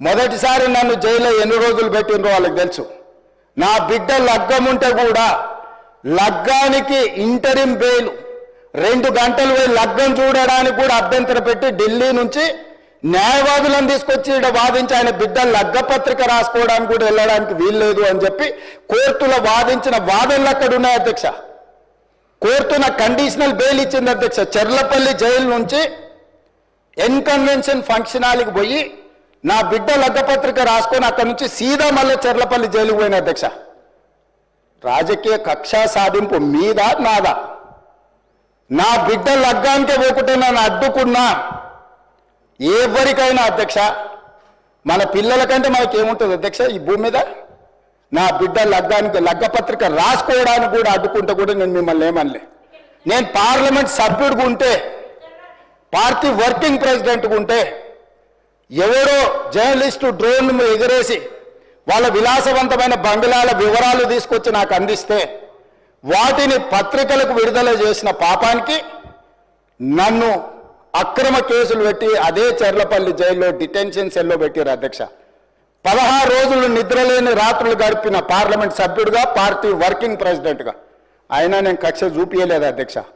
మొదటిసారి నన్ను జైల్లో ఎన్ని రోజులు పెట్టినరో వాళ్ళకి తెలుసు. నా బిడ్డ లగ్గం ఉంటే కూడా లగ్గానికి ఇంటరిం బెయిల్ 2 గంటలు పోయి లగ్గం చూడడానికి కూడా అభ్యంతరం పెట్టి ఢిల్లీ నుంచి న్యాయవాదులను తీసుకొచ్చి ఇక్కడ వాదించి ఆయన బిడ్డ లగ్గపత్రిక రాసుకోవడానికి కూడా వెళ్ళడానికి వీల్లేదు అని చెప్పి కోర్టులో వాదించిన వాదనలు అక్కడ ఉన్నాయి అధ్యక్ష. కోర్టు నాకు కండిషనల్ బెయిల్ ఇచ్చింది అధ్యక్ష. చెర్లపల్లి జైలు నుంచి ఎన్కన్వెన్షన్ ఫంక్షన్ హాల్కి పోయి నా బిడ్డ లగ్గపత్రిక రాసుకొని అక్కడి నుంచి సీదా మళ్ళీ చెర్లపల్లి జైలుకు పోయిన అధ్యక్ష. రాజకీయ కక్ష సాధింపు మీద నాదా? నా బిడ్డ లగ్గానికే పోకుంటే నన్ను అడ్డుకున్నా ఎవరికైనా అధ్యక్ష, మన పిల్లలకంటే మనకేముంటుంది అధ్యక్ష ఈ భూమి మీద? నా బిడ్డ లగ్గానికి లగ్గపత్రిక రాసుకోవడానికి కూడా అడ్డుకుంటే కూడా నేను మిమ్మల్ని ఏమనలే. నేను పార్లమెంట్ సభ్యుడిగా ఉంటే, పార్టీ వర్కింగ్ ప్రెసిడెంట్గా ఉంటే ఎవరో జర్నలిస్టు డ్రోన్ ఎగరేసి వాళ్ళ విలాసవంతమైన బంగ్లాల వివరాలు తీసుకొచ్చి నాకు అందిస్తే వాటిని పత్రికలకు విడుదల చేసిన పాపానికి నన్ను అక్రమ కేసులు పెట్టి అదే చెర్లపల్లి జైల్లో డిటెన్షన్ సెల్లో పెట్టారు అధ్యక్ష. 16 రోజులు నిద్రలేని రాత్రులు గడిపిన పార్లమెంట్ సభ్యుడిగా, పార్టీ వర్కింగ్ ప్రెసిడెంట్గా అయినా నేను కక్ష చూపించలేదు అధ్యక్ష.